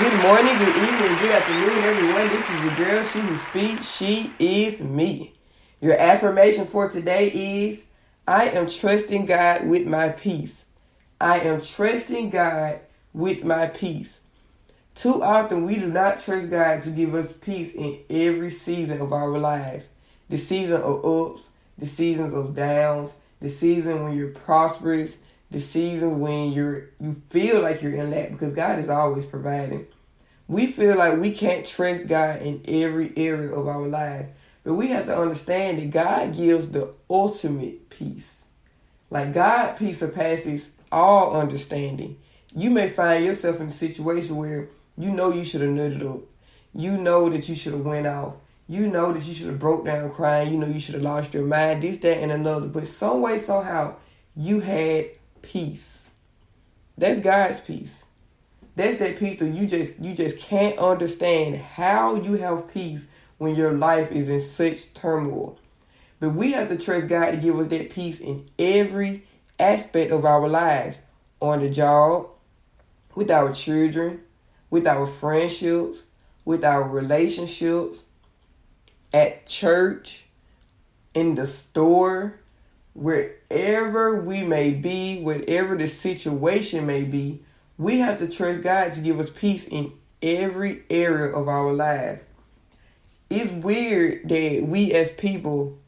Good morning, good evening, good afternoon, everyone. This is your girl, she who speaks. She is me. Your affirmation for today is, I am trusting God with my peace. I am trusting God with my peace. Too often we do not trust God to give us peace in every season of our lives. The season of ups, the seasons of downs, the season when you're prosperous, the season when you feel like you're in lack, because God is always providing. We feel like we can't trust God in every area of our lives. But we have to understand that God gives the ultimate peace. Like God, peace surpasses all understanding. You may find yourself in a situation where you know you should have nutted up. You know that you should have went off. You know that you should have broke down crying. You know you should have lost your mind, this, that, and another. But some way, somehow, you had peace. That's God's peace. That's that peace that you just can't understand how you have peace when your life is in such turmoil. But we have to trust God to give us that peace in every aspect of our lives. On the job, with our children, with our friendships, with our relationships, at church, in the store, wherever we may be, whatever the situation may be, we have to trust God to give us peace in every area of our lives. It's weird that we as people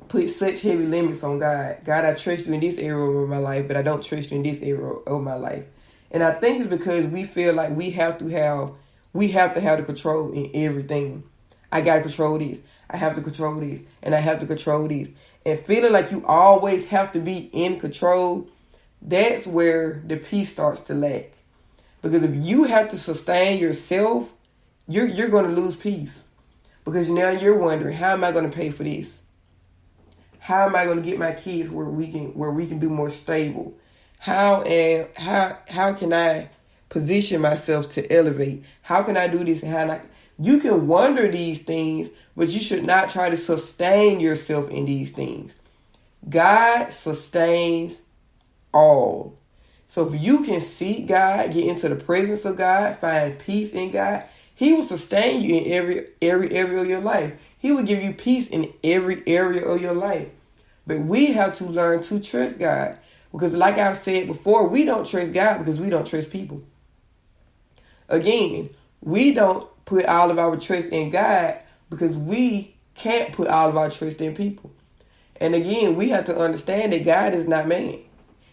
put such heavy limits on God. God, I trust you in this area of my life, but I don't trust you in this area of my life. And I think it's because we feel like we have to have the control in everything. I got to control this. I have to control this. And I have to control this. And feeling like you always have to be in control, that's where the peace starts to lack. Because if you have to sustain yourself, you're going to lose peace. Because now you're wondering, how am I going to pay for this? How am I going to get my kids where we can be more stable? How can I position myself to elevate? How can I do this? You can wonder these things, but you should not try to sustain yourself in these things. God sustains all. So if you can seek God, get into the presence of God, find peace in God, He will sustain you in every area of your life. He will give you peace in every area of your life. But we have to learn to trust God. Because like I've said before, we don't trust God because we don't trust people. Again, we don't put all of our trust in God because we can't put all of our trust in people. And again, we have to understand that God is not man.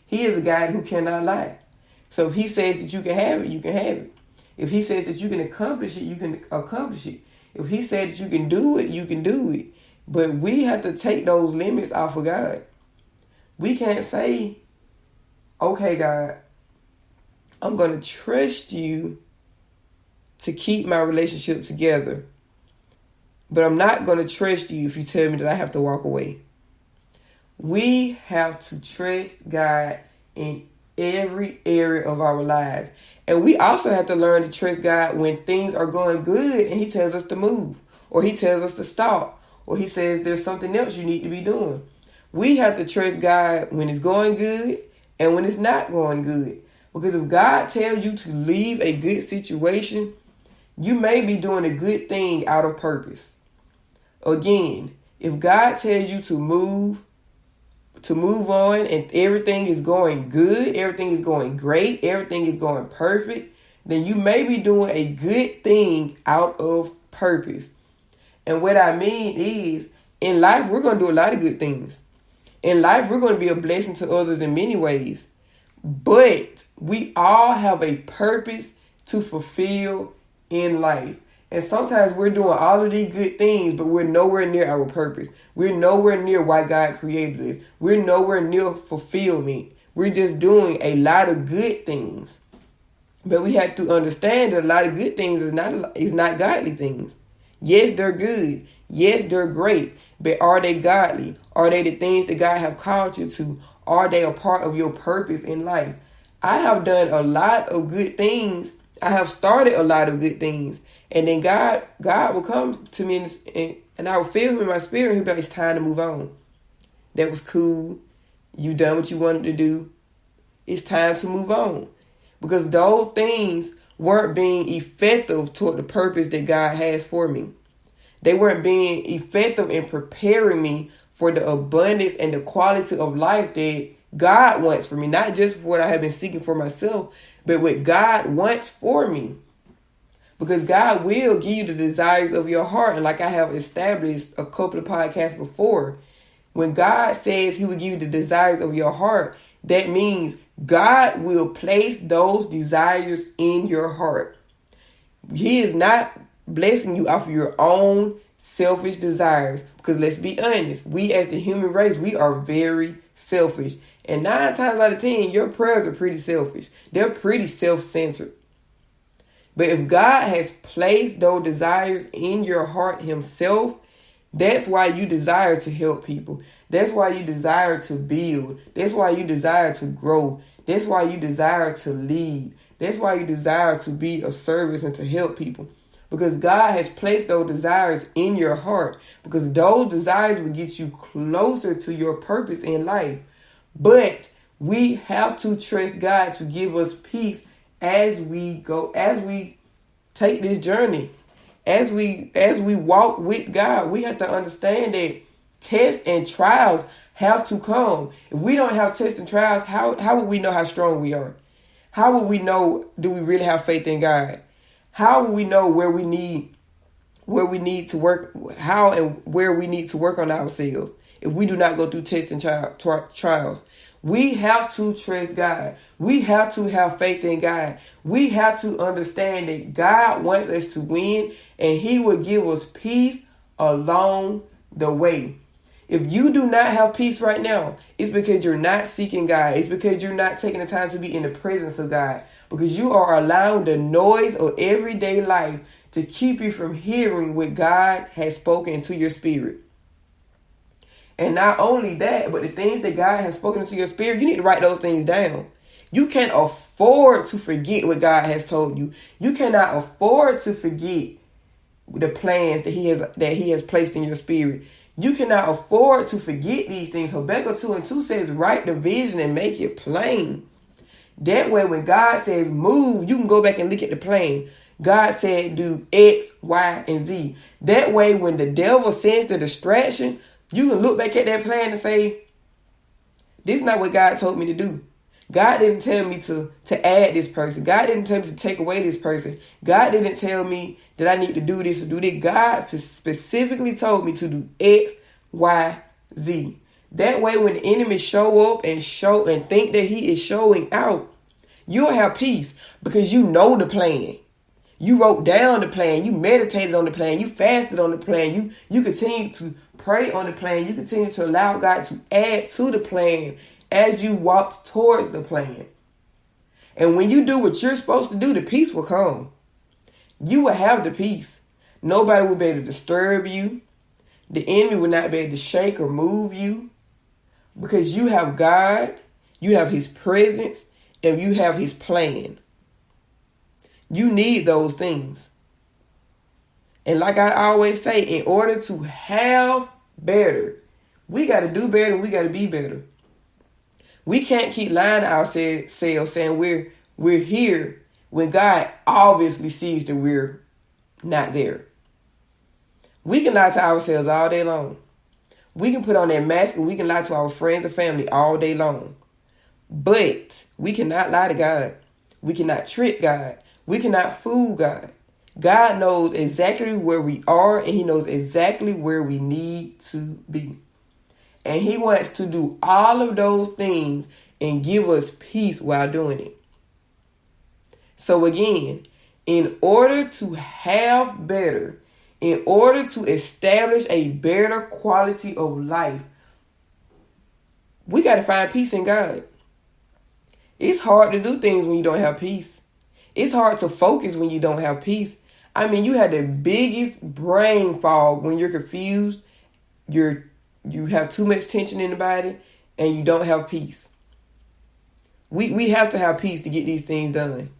He is a God who cannot lie. So if He says that you can have it, you can have it. If He says that you can accomplish it, you can accomplish it. If He says that you can do it, you can do it. But we have to take those limits off of God. We can't say, okay, God, I'm going to trust you to keep my relationship together. But I'm not going to trust you if you tell me that I have to walk away. We have to trust God in every area of our lives. And we also have to learn to trust God when things are going good and He tells us to move, or He tells us to stop, or He says there's something else you need to be doing. We have to trust God when it's going good and when it's not going good. Because if God tells you to leave a good situation, you may be doing a good thing out of purpose. Again, if God tells you to move on and everything is going good, everything is going great, everything is going perfect, then you may be doing a good thing out of purpose. And what I mean is, in life, we're going to do a lot of good things. In life, we're going to be a blessing to others in many ways. But we all have a purpose to fulfill in life. And sometimes we're doing all of these good things, but we're nowhere near our purpose. We're nowhere near why God created us. We're nowhere near fulfillment. We're just doing a lot of good things. But we have to understand that a lot of good things is not godly things. Yes, they're good. Yes, they're great. But are they godly? Are they the things that God have called you to? Are they a part of your purpose in life? I have done a lot of good things. I have started a lot of good things. And then God will come to me and I will feel Him in my spirit. And He'll be like, it's time to move on. That was cool. You done what you wanted to do. It's time to move on. Because those things weren't being effective toward the purpose that God has for me. They weren't being effective in preparing me for the abundance and the quality of life that God wants for me. Not just for what I have been seeking for myself, but what God wants for me. Because God will give you the desires of your heart. And like I have established a couple of podcasts before, when God says he will give you the desires of your heart, that means God will place those desires in your heart. He is not blessing you off of your own selfish desires. Because let's be honest, we as the human race, we are very selfish. And 9 times out of 10, your prayers are pretty selfish. They're pretty self-centered. But if God has placed those desires in your heart himself, that's why you desire to help people. That's why you desire to build. That's why you desire to grow. That's why you desire to lead. That's why you desire to be of service and to help people. Because God has placed those desires in your heart. Because those desires will get you closer to your purpose in life. But we have to trust God to give us peace as we go, as we take this journey. As we walk with God, we have to understand that tests and trials have to come. If we don't have tests and trials, how would we know how strong we are? How would we know, do we really have faith in God? How will we know where we need to work, how and where we need to work on ourselves if we do not go through tests and trials? We have to trust God. We have to have faith in God. We have to understand that God wants us to win and he will give us peace along the way. If you do not have peace right now, it's because you're not seeking God. It's because you're not taking the time to be in the presence of God. Because you are allowing the noise of everyday life to keep you from hearing what God has spoken to your spirit. And not only that, but the things that God has spoken into your spirit, you need to write those things down. You can't afford to forget what God has told you. You cannot afford to forget the plans that he has placed in your spirit. You cannot afford to forget these things. Habakkuk 2:2 says, write the vision and make it plain. That way, when God says move, you can go back and look at the plan. God said do X, Y, and Z. That way, when the devil sends the distraction, you can look back at that plan and say, this is not what God told me to do. God didn't tell me to add this person. God didn't tell me to take away this person. God didn't tell me that I need to do this or do that. God specifically told me to do X, Y, Z. That way, when the enemy show up and think that he is showing out, you'll have peace because you know the plan. You wrote down the plan. You meditated on the plan. You fasted on the plan. You continue to pray on the plan. You continue to allow God to add to the plan as you walk towards the plan. And when you do what you're supposed to do, the peace will come. You will have the peace. Nobody will be able to disturb you. The enemy will not be able to shake or move you because you have God, you have his presence, and you have his plan. You need those things. And like I always say, in order to have better, we got to do better and we got to be better. We can't keep lying to ourselves saying we're here when God obviously sees that we're not there. We can lie to ourselves all day long. We can put on that mask and we can lie to our friends and family all day long. But we cannot lie to God. We cannot trick God. We cannot fool God. God knows exactly where we are and he knows exactly where we need to be. And he wants to do all of those things and give us peace while doing it. So again, in order to have better, in order to establish a better quality of life, we got to find peace in God. It's hard to do things when you don't have peace. It's hard to focus when you don't have peace. I mean, you have the biggest brain fog when you're confused, you have too much tension in the body, and you don't have peace. We have to have peace to get these things done.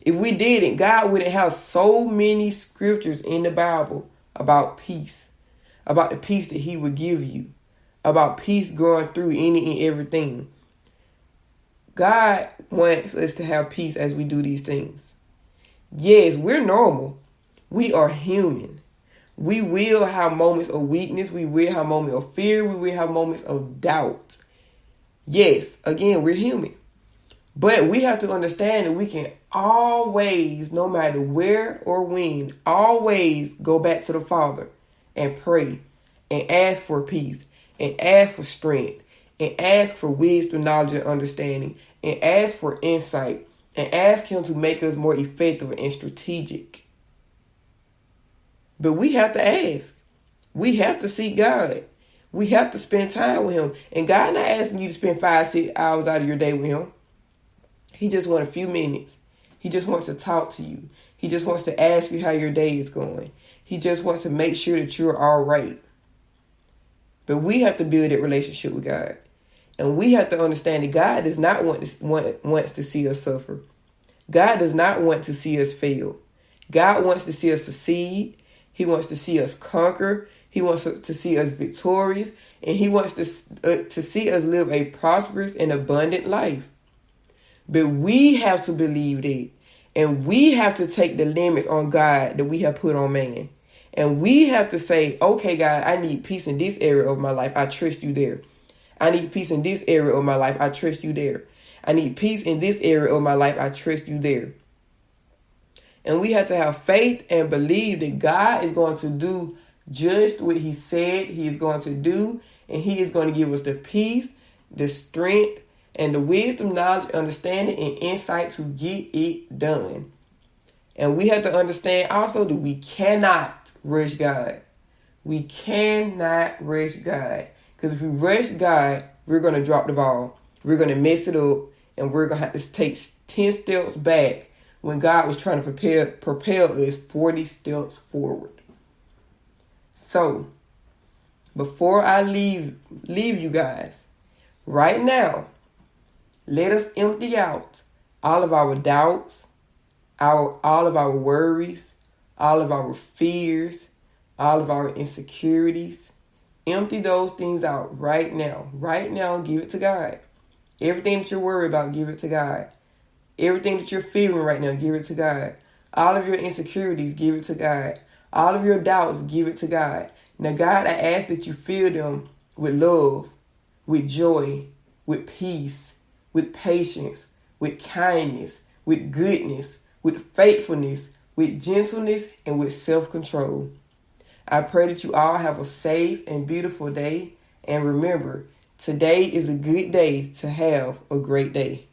If we didn't, God wouldn't have so many scriptures in the Bible about peace, about the peace that he would give you, about peace going through any and everything. God wants us to have peace as we do these things. Yes, we're normal. We are human. We will have moments of weakness. We will have moments of fear. We will have moments of doubt. Yes, again, we're human. But we have to understand that we can always, no matter where or when, always go back to the Father and pray and ask for peace and ask for strength and ask for wisdom, knowledge, and understanding and ask for insight and ask Him to make us more effective and strategic. But we have to ask. We have to seek God. We have to spend time with Him. And God not asking you to spend 5-6 hours out of your day with Him. He just wants a few minutes. He just wants to talk to you. He just wants to ask you how your day is going. He just wants to make sure that you're all right. But we have to build that relationship with God. And we have to understand that God does not wants to see us suffer. God does not want to see us fail. God wants to see us succeed. He wants to see us conquer. He wants to see us victorious. And He wants to see us live a prosperous and abundant life. But we have to believe that. And we have to take the limits on God that we have put on man. And we have to say, okay, God, I need peace in this area of my life. I trust you there. I need peace in this area of my life. I trust you there. I need peace in this area of my life. I trust you there. And we have to have faith and believe that God is going to do just what He said He is going to do. And He is going to give us the peace, the strength, and the wisdom, knowledge, understanding, and insight to get it done. And we have to understand also that we cannot rush God. We cannot rush God. Because if we rush God, we're going to drop the ball. We're going to mess it up. And we're going to have to take 10 steps back when God was trying to propel us 40 steps forward. So, before I leave you guys, right now, let us empty out all of our doubts, all of our worries, all of our fears, all of our insecurities. Empty those things out right now. Right now, give it to God. Everything that you're worried about, give it to God. Everything that you're feeling right now, give it to God. All of your insecurities, give it to God. All of your doubts, give it to God. Now, God, I ask that you fill them with love, with joy, with peace, with patience, with kindness, with goodness, with faithfulness, with gentleness, and with self-control. I pray that you all have a safe and beautiful day. And remember, today is a good day to have a great day.